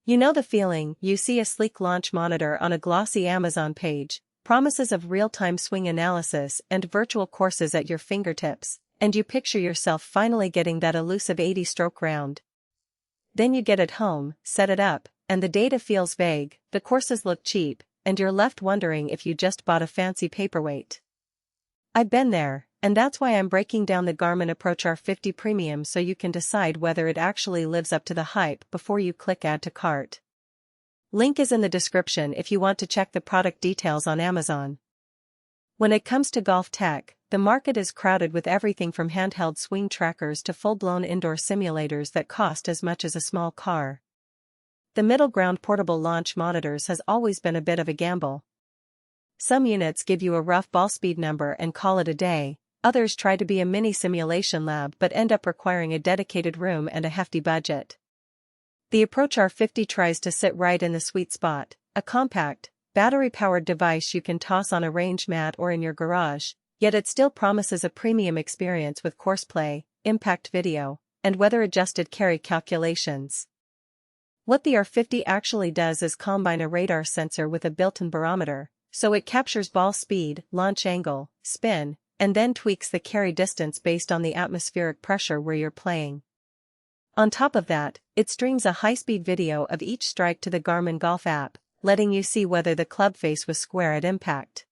You know the feeling. You see a sleek launch monitor on a glossy Amazon page, promises of real-time swing analysis and virtual courses at your fingertips, and you picture yourself finally getting that elusive 80-stroke round. Then you get it home, set it up, and the data feels vague, the courses look cheap, and you're left wondering if you just bought a fancy paperweight. I've been there, and that's why I'm breaking down the Garmin Approach R50 Premium so you can decide whether it actually lives up to the hype before you click Add to Cart. Link is in the description if you want to check the product details on Amazon. When it comes to golf tech, the market is crowded with everything from handheld swing trackers to full-blown indoor simulators that cost as much as a small car. The middle ground, portable launch monitors, has always been a bit of a gamble. Some units give you a rough ball speed number and call it a day, others try to be a mini simulation lab but end up requiring a dedicated room and a hefty budget. The Approach R50 tries to sit right in the sweet spot, a compact, battery-powered device you can toss on a range mat or in your garage, yet it still promises a premium experience with course play, impact video, and weather-adjusted carry calculations. What the R50 actually does is combine a radar sensor with a built-in barometer, so it captures ball speed, launch angle, spin, and then tweaks the carry distance based on the atmospheric pressure where you're playing. On top of that, it streams a high-speed video of each strike to the Garmin Golf app, letting you see whether the club face was square at impact.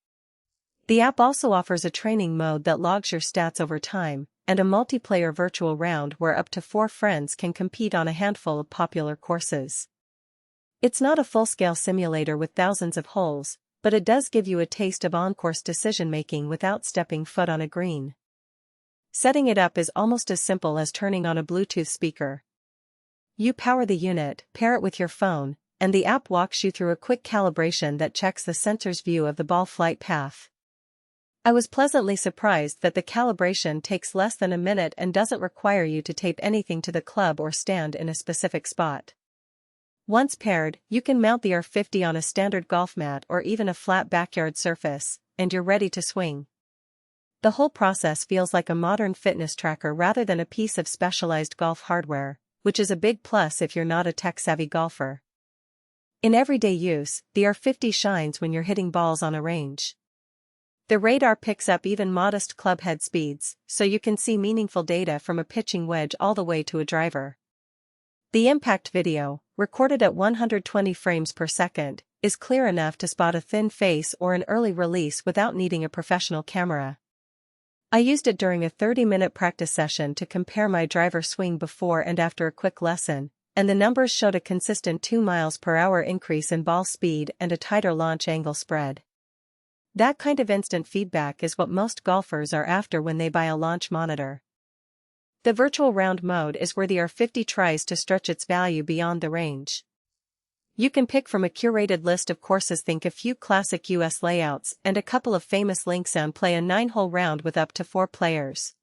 The app also offers a training mode that logs your stats over time, and a multiplayer virtual round where up to 4 friends can compete on a handful of popular courses. It's not a full-scale simulator with thousands of holes, but it does give you a taste of on-course decision-making without stepping foot on a green. Setting it up is almost as simple as turning on a Bluetooth speaker. You power the unit, pair it with your phone, and the app walks you through a quick calibration that checks the sensor's view of the ball flight path. I was pleasantly surprised that the calibration takes less than a minute and doesn't require you to tape anything to the club or stand in a specific spot. Once paired, you can mount the R50 on a standard golf mat or even a flat backyard surface, and you're ready to swing. The whole process feels like a modern fitness tracker rather than a piece of specialized golf hardware, which is a big plus if you're not a tech-savvy golfer. In everyday use, the R50 shines when you're hitting balls on a range. The radar picks up even modest club head speeds, so you can see meaningful data from a pitching wedge all the way to a driver. The impact video, recorded at 120 frames per second, is clear enough to spot a thin face or an early release without needing a professional camera. I used it during a 30-minute practice session to compare my driver swing before and after a quick lesson, and the numbers showed a consistent 2 miles per hour increase in ball speed and a tighter launch angle spread. That kind of instant feedback is what most golfers are after when they buy a launch monitor. The virtual round mode is where the R50 tries to stretch its value beyond the range. You can pick from a curated list of courses, think a few classic US layouts and a couple of famous links, and play a 9-hole round with up to 4 players.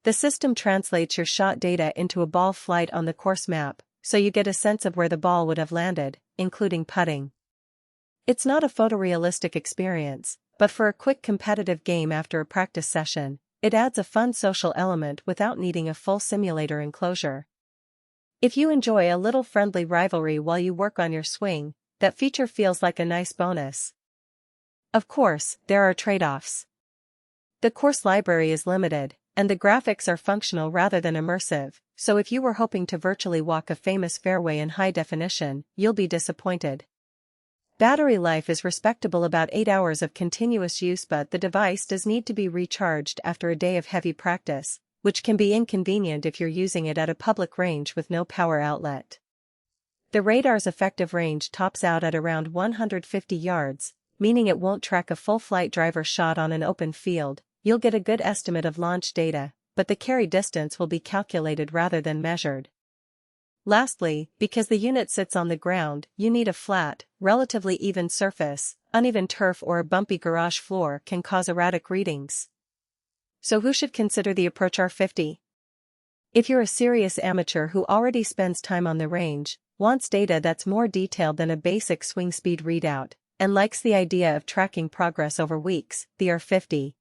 The system translates your shot data into a ball flight on the course map, so you get a sense of where the ball would have landed, including putting. It's not a photorealistic experience, but for a quick competitive game after a practice session, it adds a fun social element without needing a full simulator enclosure. If you enjoy a little friendly rivalry while you work on your swing, that feature feels like a nice bonus. Of course, there are trade-offs. The course library is limited, and the graphics are functional rather than immersive, so if you were hoping to virtually walk a famous fairway in high definition, you'll be disappointed. Battery life is respectable, about 8 hours of continuous use, but the device does need to be recharged after a day of heavy practice, which can be inconvenient if you're using it at a public range with no power outlet. The radar's effective range tops out at around 150 yards, meaning it won't track a full-flight driver shot on an open field. You'll get a good estimate of launch data, but the carry distance will be calculated rather than measured. Lastly, because the unit sits on the ground, you need a flat, relatively even surface. Uneven turf or a bumpy garage floor can cause erratic readings. So who should consider the Approach R50? If you're a serious amateur who already spends time on the range, wants data that's more detailed than a basic swing speed readout, and likes the idea of tracking progress over weeks, the R50